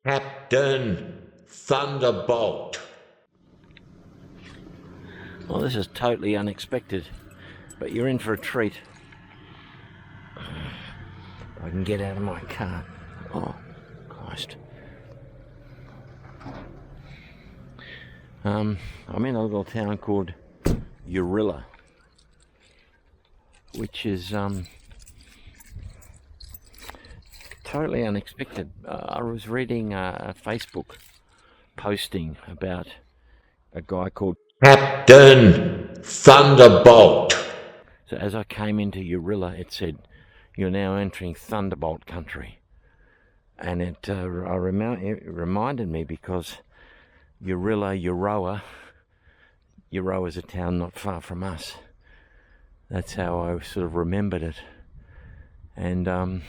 Captain Thunderbolt. Well, this is totally unexpected, but you're in for a treat. I can get out of my car. Oh, Christ. I'm in a little town called Uralla, which is totally unexpected. I was reading a Facebook posting about a guy called Captain Thunderbolt. So as I came into Uralla, it said, "You're now entering Thunderbolt country," and it reminded me because Uralla is a town not far from us. That's how I sort of remembered it. And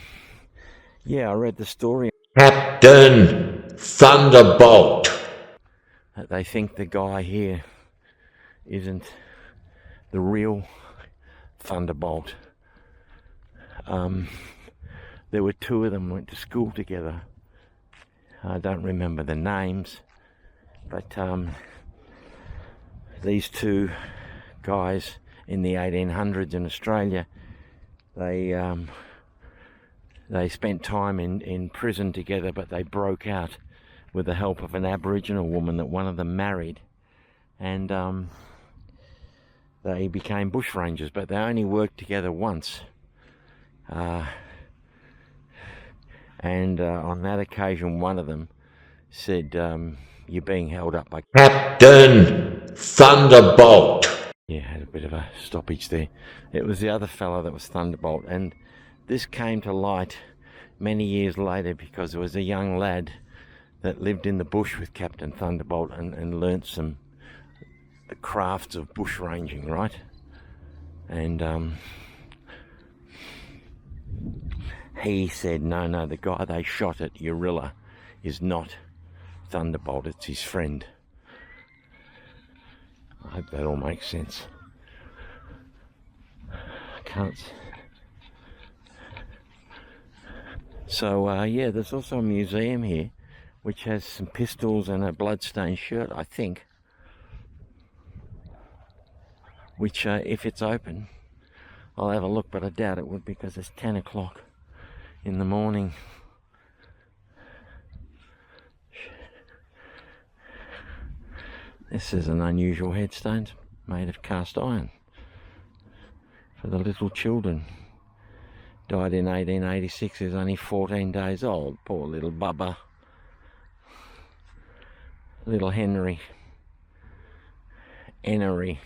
yeah, I read the story. Captain Thunderbolt. They think the guy here isn't the real Thunderbolt. There were two of them went to school together. I don't remember the names, but these two guys in the 1800s in Australia, they spent time in prison together, but they broke out with the help of an Aboriginal woman that one of them married, and they became bushrangers, but they only worked together once. And on that occasion, one of them said, "You're being held up by Captain Thunderbolt." Yeah, had a bit of a stoppage there. It was the other fella that was Thunderbolt, and this came to light many years later because there was a young lad that lived in the bush with Captain Thunderbolt and learnt the crafts of bushranging, right? And he said, no, the guy they shot at Uralla is not Thunderbolt, it's his friend. I hope that all makes sense. I can't. So yeah, there's also a museum here which has some pistols and a bloodstained shirt, I think, which if it's open I'll have a look, but I doubt it would because it's 10 o'clock in the morning. This is an unusual headstone made of cast iron for the little children. Died in 1886, is only 14 days old. Poor little Bubba. Little Henry. Enery.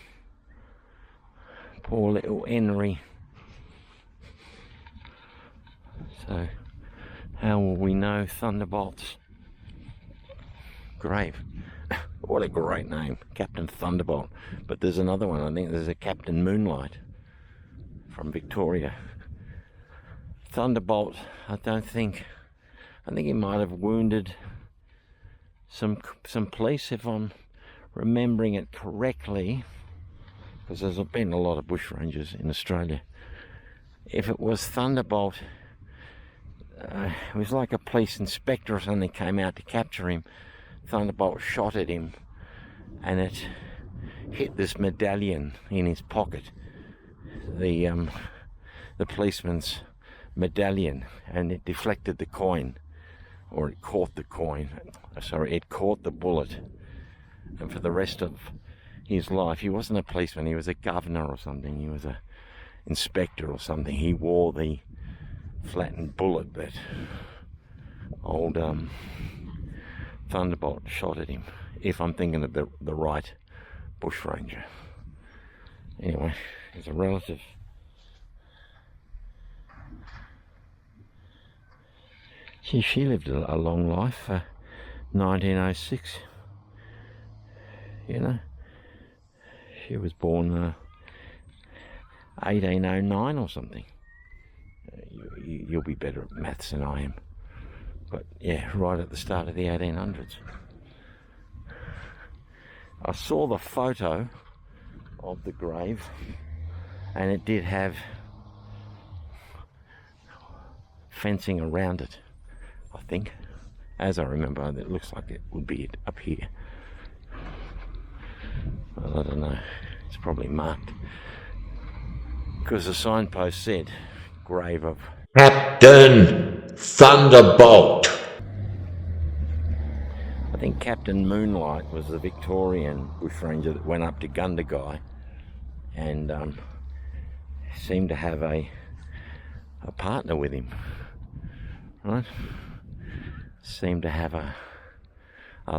Poor little Henry. So, how will we know Thunderbolt's grave? What a great name, Captain Thunderbolt. But there's another one, I think there's a Captain Moonlight from Victoria. Thunderbolt, I think he might have wounded some police, if I'm remembering it correctly, because there's been a lot of bushrangers in Australia. If it was Thunderbolt, it was like a police inspector or something came out to capture him. Thunderbolt shot at him and it hit this medallion in his pocket, the policeman's medallion, and it deflected the coin, or it caught the coin, it caught the bullet, and for the rest of his life, he wasn't a policeman, he was a governor or something, he was a inspector or something, he wore the flattened bullet that old Thunderbolt shot at him, if I'm thinking of the right bushranger. Anyway, he's a relative. She lived a long life, 1906, you know. She was born 1809 or something. You'll be better at maths than I am. But yeah, right at the start of the 1800s. I saw the photo of the grave and it did have fencing around it, I think. As I remember, it looks like it would be up here. Well, I don't know. It's probably marked because the signpost said grave of Captain Thunderbolt. I think Captain Moonlight was the Victorian bushranger that went up to Gundagai and seemed to have a partner with him, right? Seemed to have a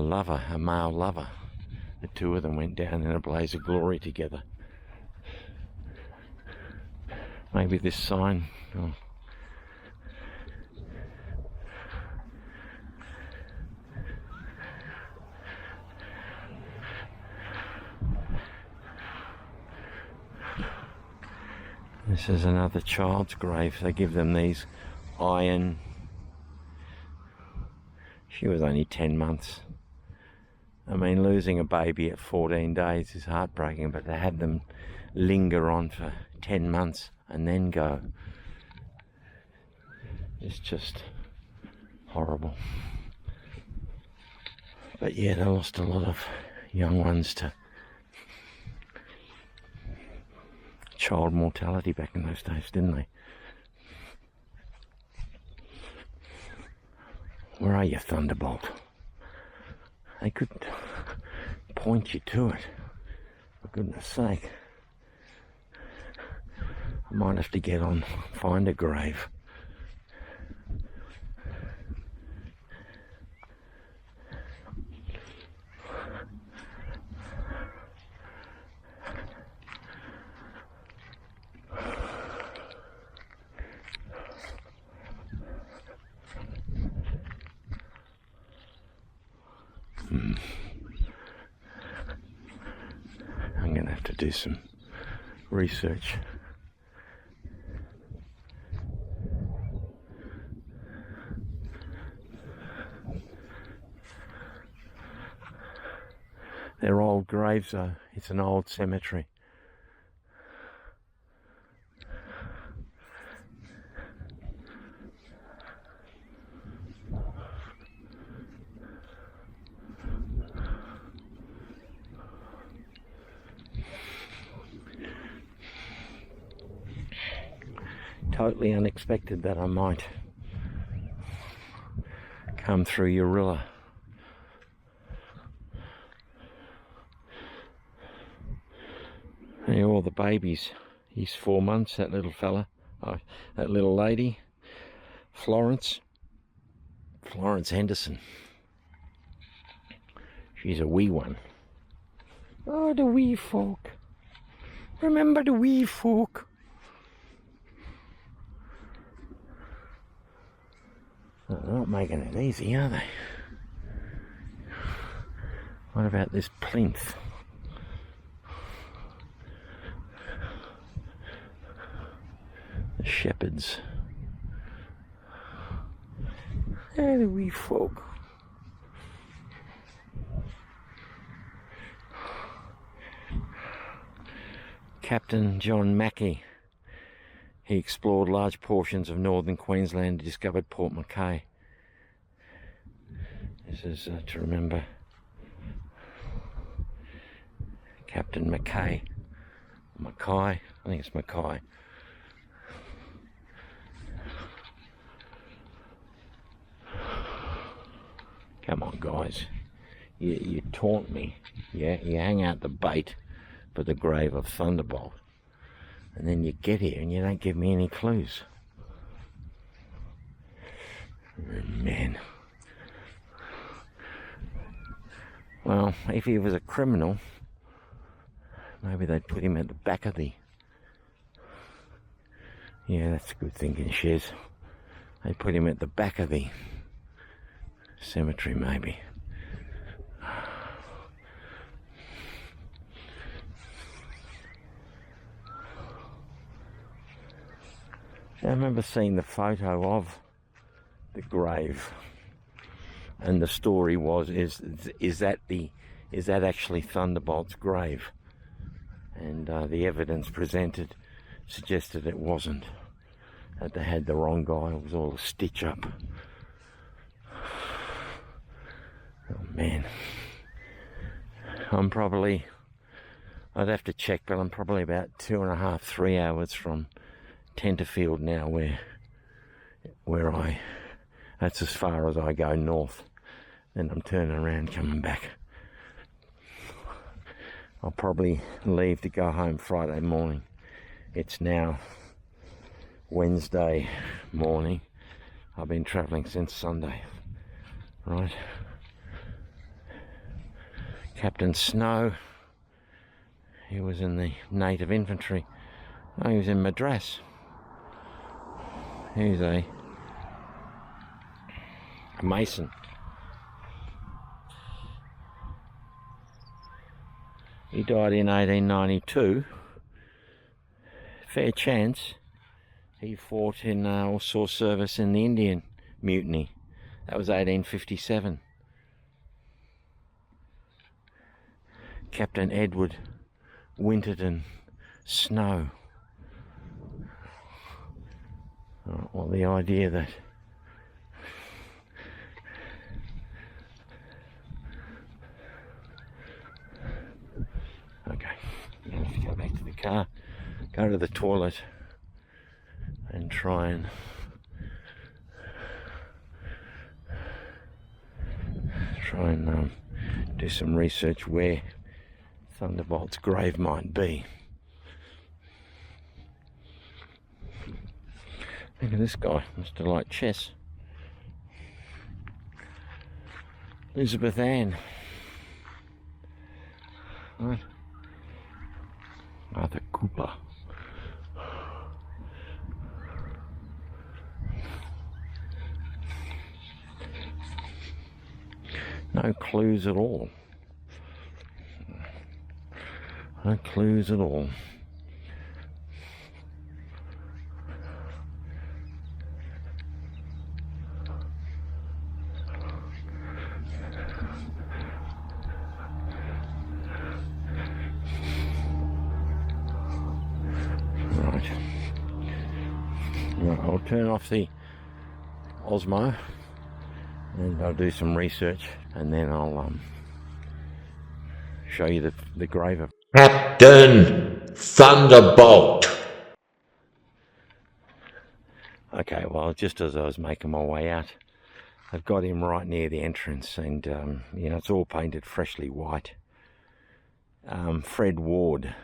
lover, a male lover. The two of them went down in a blaze of glory together. Maybe this sign... Oh. This is another child's grave. They give them these iron... She was only 10 months. I mean, losing a baby at 14 days is heartbreaking, but they had them linger on for 10 months and then go. It's just horrible. But yeah, they lost a lot of young ones to child mortality back in those days, didn't they? Where are you, Thunderbolt? They could point you to it, for goodness sake. I might have to get on, find a grave. I'm going to have to do some research. They're old graves though. It's an old cemetery. Totally unexpected that I might come through Uralla. There are all the babies. He's 4 months, that little fella. Oh, that little lady, Florence Henderson. She's a wee one. Oh, the wee folk. Remember the wee folk. Oh, they're not making it easy, are they? What about this plinth? The shepherds. They're the wee folk. Captain John Mackey. He explored large portions of northern Queensland and discovered Port Mackay. This is to remember Captain Mackay. Mackay, I think it's Mackay. Come on, guys. You taunt me. Yeah, you hang out the bait for the grave of Thunderbolt. And then you get here and you don't give me any clues. Man. Well, if he was a criminal, maybe they'd put him at the back of the... Yeah, that's good thinking, Shez. They'd put him at the back of the cemetery, maybe. I remember seeing the photo of the grave, and the story was, is that actually Thunderbolt's grave? And the evidence presented suggested it wasn't, that they had the wrong guy. It was all a stitch up. Oh man, I'd have to check, but I'm probably about 2.5, 3 hours from Tenterfield now, that's as far as I go north. Then I'm turning around, coming back. I'll probably leave to go home Friday morning. It's now Wednesday morning. I've been travelling since Sunday, right? Captain Snow, he was in the native infantry. No, he was in Madras. He's a mason. He died in 1892. Fair chance. He fought in or saw service in the Indian Mutiny. That was 1857. Captain Edward Winterton Snow. Well, the idea that okay, now let's go back to the car, go to the toilet and try and do some research where Thunderbolt's grave might be. Look at this guy, must have liked chess. Elizabeth Ann. Right. Arthur Cooper. No clues at all. No clues at all. Right, I'll turn off the Osmo and I'll do some research, and then I'll show you the grave of Captain Thunderbolt. Okay, well, just as I was making my way out, I've got him right near the entrance, and you know, it's all painted freshly white. Fred Ward.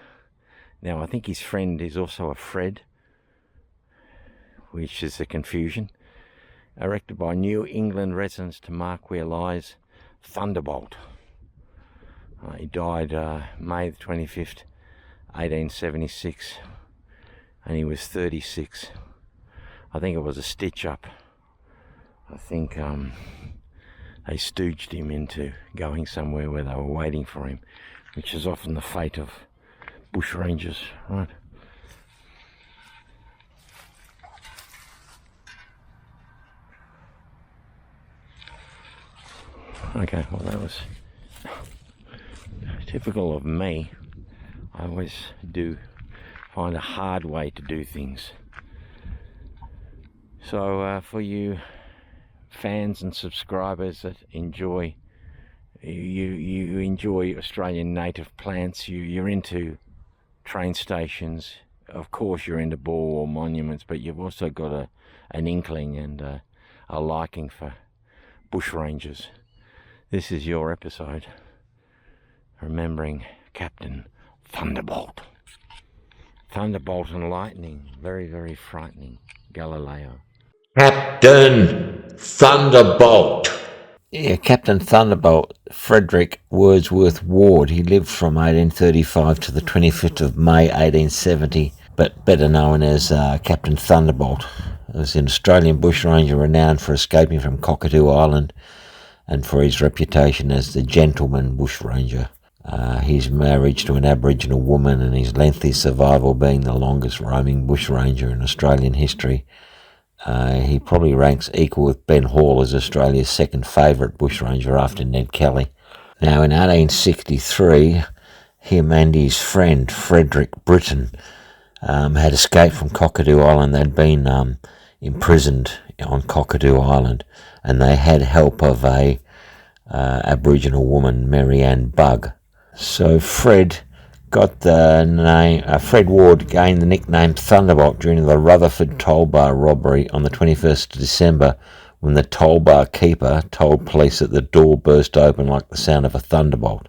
Now, I think his friend is also a Fred, which is a confusion. Erected by New England residents to mark where lies Thunderbolt. He died May the 25th, 1876, and he was 36. I think it was a stitch up. I think they stooged him into going somewhere where they were waiting for him, which is often the fate of bushrangers, right? Okay, well, that was typical of me. I always do find a hard way to do things. So for you fans and subscribers that enjoy you enjoy Australian native plants, you're into train stations, of course you're into Boer War monuments, but you've also got an inkling and a liking for bushrangers. This is your episode, remembering Captain Thunderbolt. Thunderbolt and lightning, very, very frightening. Galileo. Captain Thunderbolt. Yeah, Captain Thunderbolt, Frederick Wordsworth Ward. He lived from 1835 to the 25th of May 1870, but better known as Captain Thunderbolt. He was an Australian bushranger renowned for escaping from Cockatoo Island and for his reputation as the gentleman bushranger. His marriage to an Aboriginal woman and his lengthy survival being the longest roaming bushranger in Australian history. He probably ranks equal with Ben Hall as Australia's second favourite bushranger after Ned Kelly. Now in 1863, him and his friend Frederick Britton had escaped from Cockatoo Island. They'd been imprisoned on Cockatoo Island, and they had help of a Aboriginal woman, Mary Ann Bugg. So Fred got the name, Fred Ward gained the nickname Thunderbolt during the Rutherford toll bar robbery on the 21st of December, when the toll bar keeper told police that the door burst open like the sound of a thunderbolt.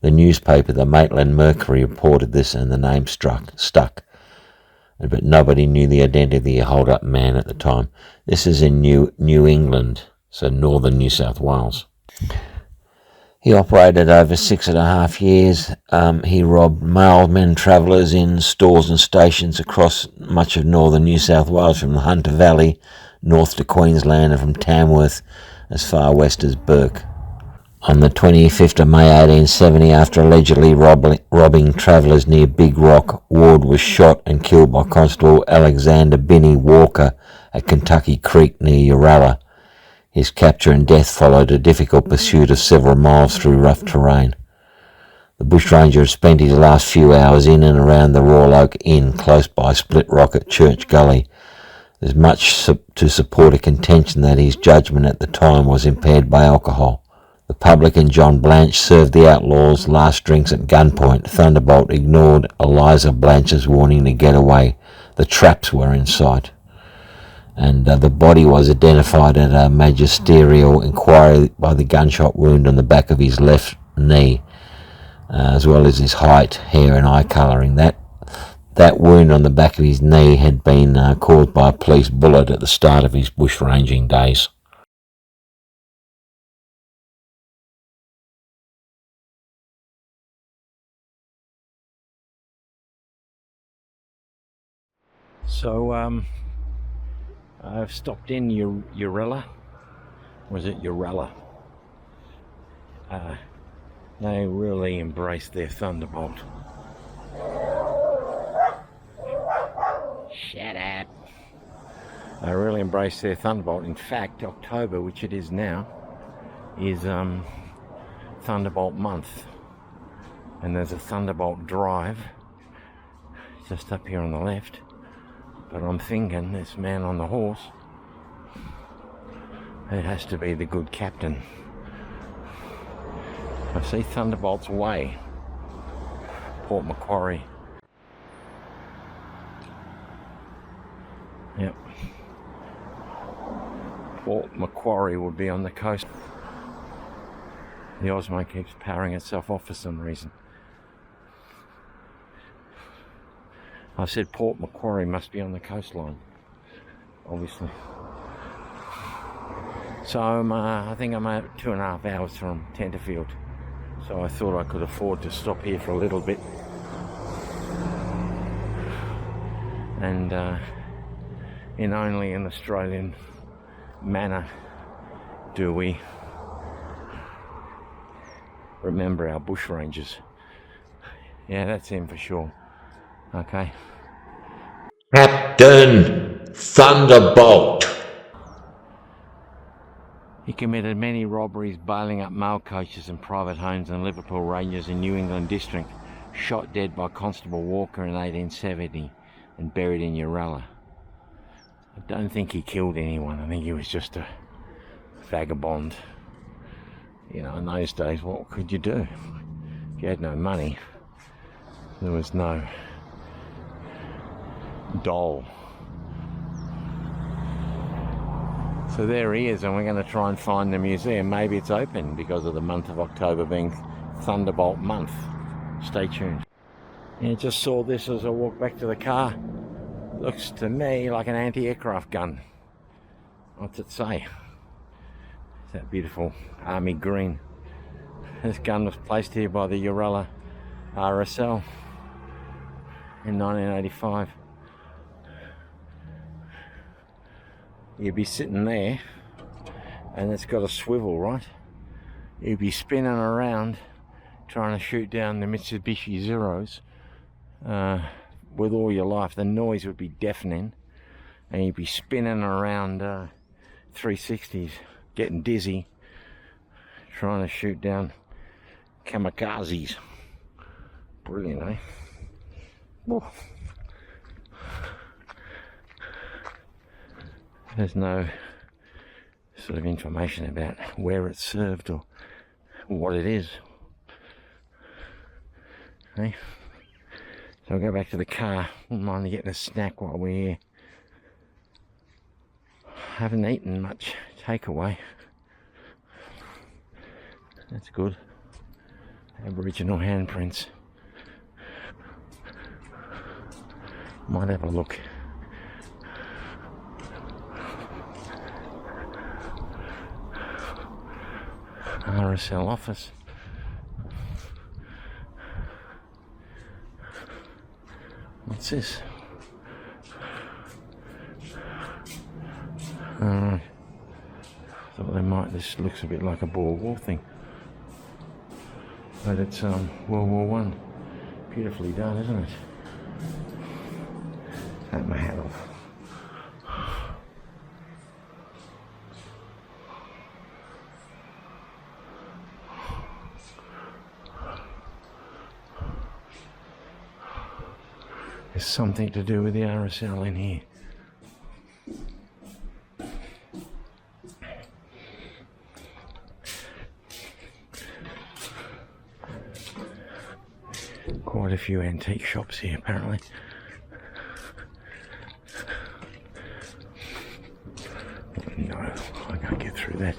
The newspaper, the Maitland Mercury, reported this and the name stuck. But nobody knew the identity of the hold-up man at the time. This is in New England, so northern New South Wales. He operated over 6.5 years. He robbed mailmen travellers in stores and stations across much of northern New South Wales, from the Hunter Valley north to Queensland, and from Tamworth as far west as Bourke. On the 25th of May 1870, after allegedly robbing travellers near Big Rock, Ward was shot and killed by Constable Alexander Binney Walker at Kentucky Creek near Uralla. His capture and death followed a difficult pursuit of several miles through rough terrain. The bushranger had spent his last few hours in and around the Royal Oak Inn, close by Split Rock at Church Gully. There's much to support a contention that his judgment at the time was impaired by alcohol. The publican John Blanche served the outlaws last drinks at gunpoint. Thunderbolt ignored Eliza Blanche's warning to get away. The traps were in sight. And the body was identified at a magisterial inquiry by the gunshot wound on the back of his left knee, as well as his height, hair and eye colouring. That wound on the back of his knee had been caused by a police bullet at the start of his bushranging days. So I've stopped in Uralla. Was it Uralla? They really embraced their Thunderbolt. Shut up. They really embraced their Thunderbolt. In fact, October, which it is now, is Thunderbolt month. And there's a Thunderbolt drive just up here on the left. But I'm thinking this man on the horse, it has to be the good captain. I see Thunderbolt's Way, Port Macquarie. Yep. Port Macquarie would be on the coast. The Osmo keeps powering itself off for some reason. I said Port Macquarie must be on the coastline, obviously. So I think I'm at 2.5 hours from Tenterfield. So I thought I could afford to stop here for a little bit. And in only an Australian manner do we remember our bushrangers. Yeah, that's him for sure. Okay. Captain Thunderbolt. He committed many robberies, bailing up mail coaches and private homes in Liverpool Rangers in New England District. Shot dead by Constable Walker in 1870 and buried in Uralla. I don't think he killed anyone. I think he was just a vagabond. You know, in those days, what could you do? If you had no money, there was no doll. So there he is, and we're going to try and find the museum. Maybe it's open because of the month of October being Thunderbolt month. Stay tuned. Yeah, just saw this as I walked back to the car. Looks to me like an anti-aircraft gun. What's it say? It's that beautiful army green. This gun was placed here by the Uralla RSL in 1985. You'd be sitting there and it's got a swivel, right? You'd be spinning around trying to shoot down the Mitsubishi Zeros with all your life. The noise would be deafening and you'd be spinning around 360s, getting dizzy, trying to shoot down kamikazes. Brilliant, eh? Whoa. There's no sort of information about where it served or what it is. Okay. So I'll go back to the car. Wouldn't mind getting a snack while we're here. Haven't eaten much takeaway. That's good. Aboriginal handprints. Might have a look. RSL office. What's this? Alright. Thought they might. This looks a bit like a Boer War thing. But it's World War One. Beautifully done, isn't it? Take my hat off. There's something to do with the RSL in here. Quite a few antique shops here, apparently. No, I can't get through that.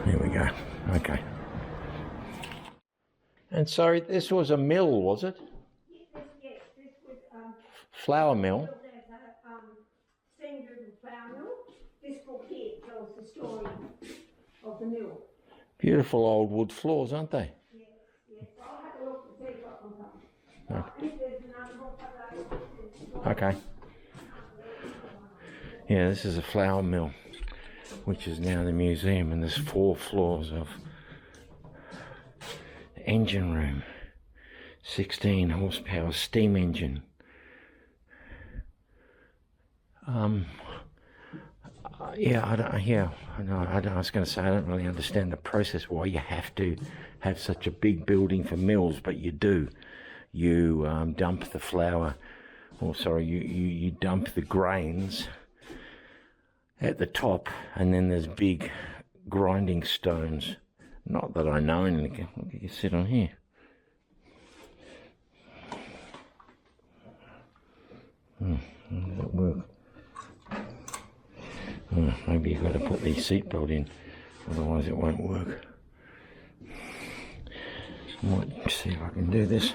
There we go. Okay. And sorry, this was a mill, was it? Yes, this was Flour mill. Sanders and Flour Mill. This book here tells the story of the mill. Beautiful old wood floors, aren't they? Yes, yes. I'll have a look and see what comes up. Okay. If there's another book, Okay. Yeah, this is a flour mill, which is now the museum, and there's 4 floors of engine room, 16 horsepower steam engine. I was going to say I don't really understand the process why you have to have such a big building for mills, but you do. You dump the flour, you dump the grains at the top, and then there's big grinding stones. Not that I know anything. Look, you sit on here. How does that work? Maybe you've got to put the seatbelt in, otherwise it won't work. Might see if I can do this.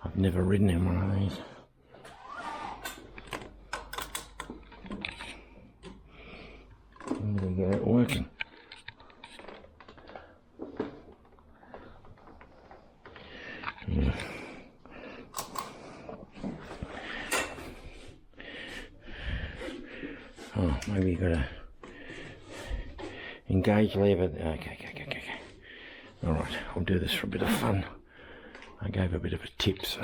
I've never ridden in one of these. I'm going to get it working. Oh, maybe you gotta engage lever. Okay. Alright, I'll do this for a bit of fun. I gave a bit of a tip, so.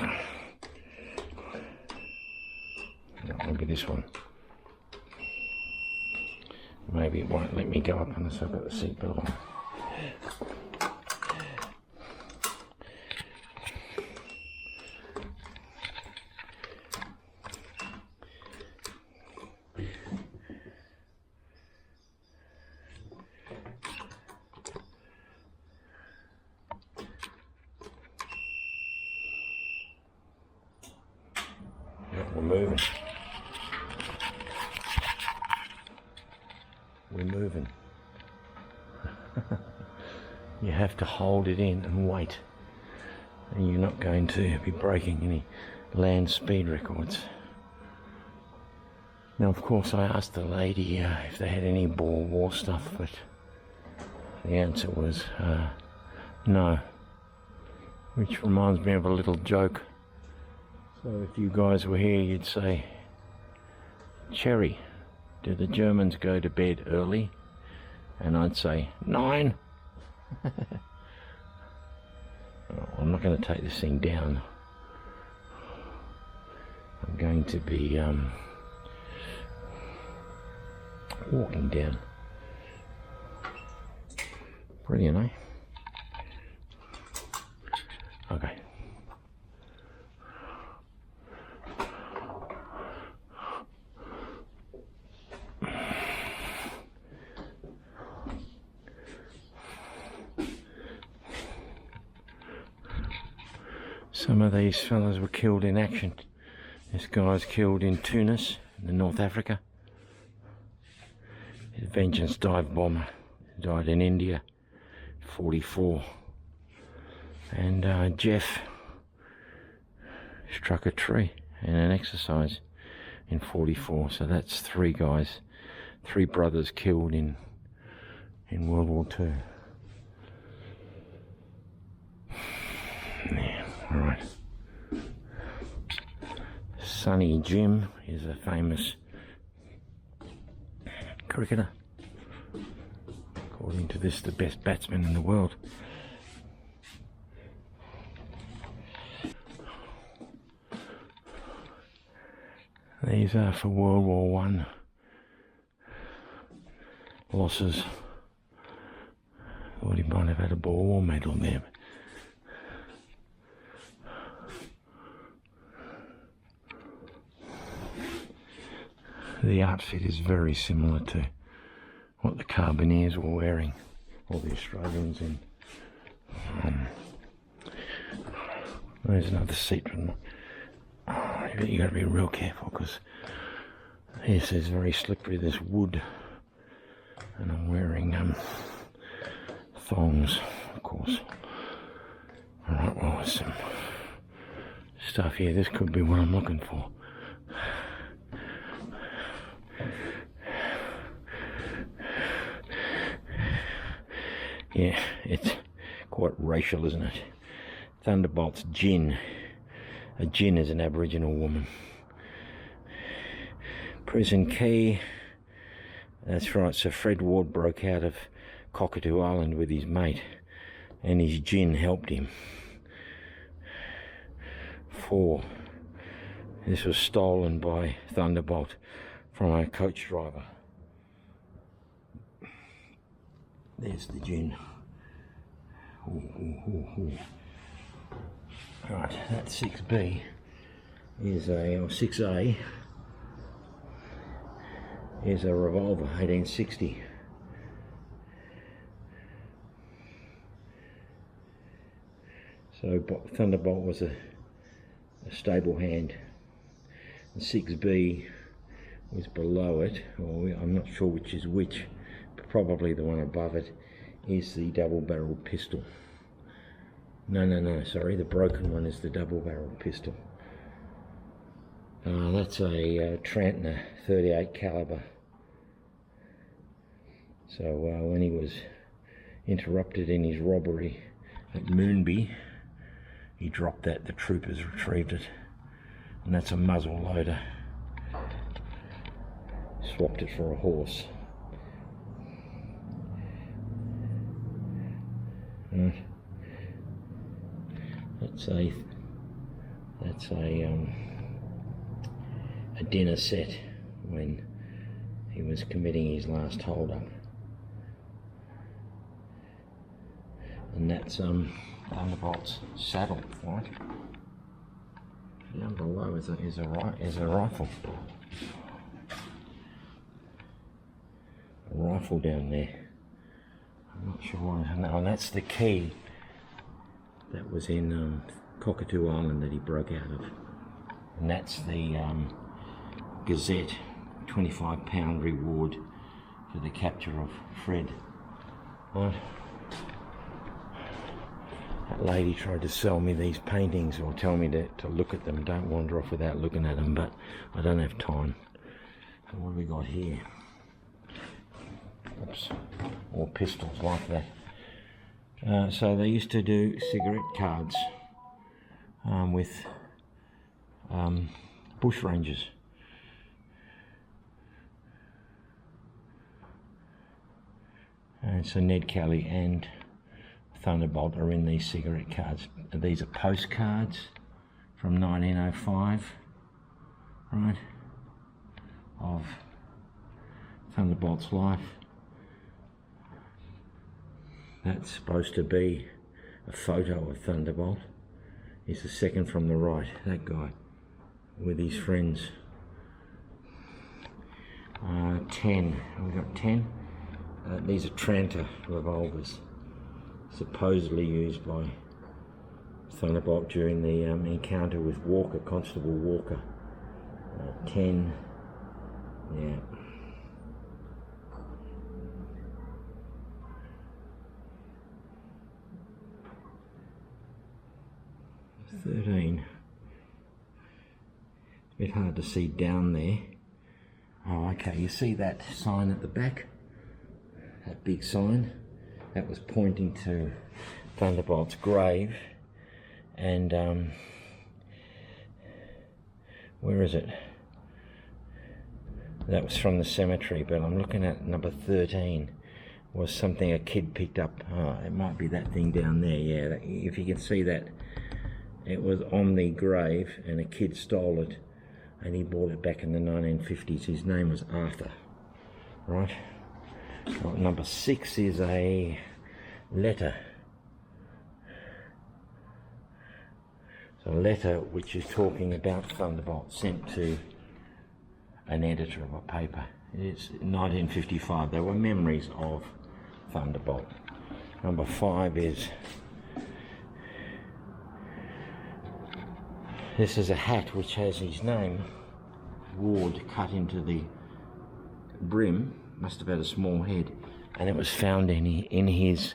Maybe this one. Maybe it won't let me go up unless I've got the seatbelt on. We're moving. You have to hold it in and wait, and you're not going to be breaking any land speed records. Now, of course, I asked the lady if they had any Boer War stuff, but the answer was no, which reminds me of a little joke. So if you guys were here, you'd say, Cherry, do the Germans go to bed early? And I'd say, 9. Oh, I'm not going to take this thing down. I'm going to be walking down. Brilliant, eh? Okay. Some of these fellas were killed in action. This guy's killed in Tunis, in North Africa. He's a Vengeance dive bomber. He died in India, 44. And Jeff struck a tree in an exercise in 44. So that's 3 guys, 3 brothers killed in World War II. Yeah, alright. Sonny Jim is a famous cricketer. According to this, the best batsman in the world. These are for World War I losses. Thought he might have had a Boer War medal there. The outfit is very similar to what the Carbineers were wearing, all the Australians in. There's another seat from. You got to be real careful because this is very slippery. This wood, and I'm wearing thongs, of course. All right, well, there's some stuff here. This could be what I'm looking for. Yeah, it's quite racial, isn't it? Thunderbolt's gin. A gin is an Aboriginal woman. Prison Key. That's right, so Fred Ward broke out of Cockatoo Island with his mate, and his gin helped him. 4. This was stolen by Thunderbolt from a coach driver. There's the gin. Right, that 6B is or 6A is a revolver, 1860. So Thunderbolt was a stable hand. And 6B was below it, or I'm not sure which is which, but probably the one above it is the double-barreled pistol. No, sorry, the broken one is the double-barreled pistol. That's a Trantner 38 caliber. So when he was interrupted in his robbery at Moonby, he dropped that, the troopers retrieved it, and that's a muzzle loader. Swapped it for a horse. Right. That's a dinner set when he was committing his last hold-up, and that's Thunderbolt's saddle, right? Down below is a rifle. A rifle down there. I'm not sure why. No, and that's the key that was in Cockatoo Island that he broke out of. And that's the Gazette, £25 reward for the capture of Fred. Right. That lady tried to sell me these paintings or tell me to look at them. Don't wander off without looking at them, but I don't have time. So what have we got here? Oops. Or pistols like that. So they used to do cigarette cards with bushrangers. And so Ned Kelly and Thunderbolt are in these cigarette cards. These are postcards from 1905, right, of Thunderbolt's life. That's supposed to be a photo of Thunderbolt. He's the second from the right, that guy, with his friends. 10, we've got 10. These are Tranter revolvers, supposedly used by Thunderbolt during the encounter with Walker, Constable Walker. 10, yeah. 13. It's a bit hard to see down there. Oh, okay, you see that sign at the back? That big sign? That was pointing to Thunderbolt's grave. And, where is it? That was from the cemetery, but I'm looking at number 13. Was something a kid picked up. Oh, it might be that thing down there, yeah. If you can see that, it was on the grave and a kid stole it and he bought it back in the 1950s. His name was Arthur, right? Well, number 6 is a letter. So a letter which is talking about Thunderbolt, sent to an editor of a paper. It's 1955. There were memories of Thunderbolt. Number 5 is, this is a hat which has his name, Ward, cut into the brim. Must have had a small head, and it was found in his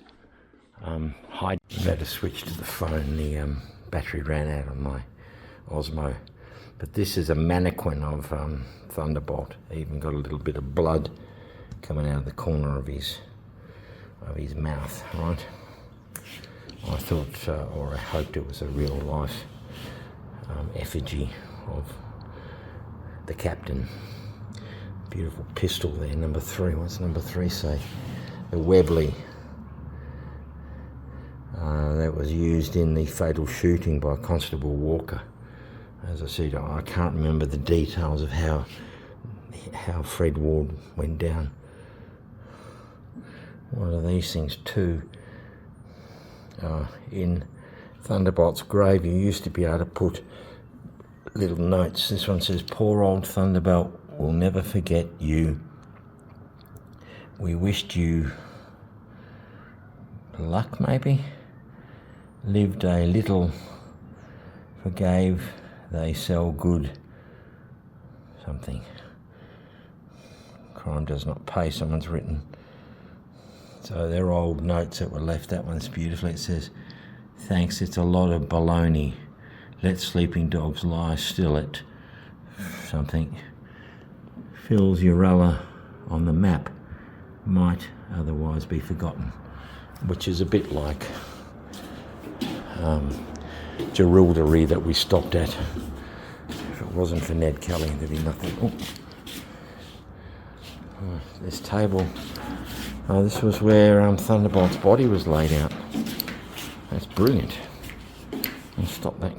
hide. Better switch to the phone. The battery ran out on my Osmo. But this is a mannequin of Thunderbolt. Even got a little bit of blood coming out of the corner of his mouth. Right. I thought, or I hoped, it was a real life effigy of the captain. Beautiful pistol there, number 3. What's number 3 say? The Webley. That was used in the fatal shooting by Constable Walker. As I said, I can't remember the details of how Fred Ward went down. What are these things? 2. In Thunderbolt's grave, you used to be able to put little notes. This one says, "Poor old Thunderbolt will never forget you. We wished you luck, maybe. Lived a little, forgave they sell good." Something. Crime does not pay, someone's written. So they're old notes that were left. That one's beautiful. It says, "Thanks, it's a lot of baloney. Let sleeping dogs lie still at..." something. "Fills Uralla on the map. Might otherwise be forgotten." Which is a bit like Uralla that we stopped at. If it wasn't for Ned Kelly, there'd be nothing. Oh, this table. Oh, this was where Thunderbolt's body was laid out. That's brilliant. I'll stop that.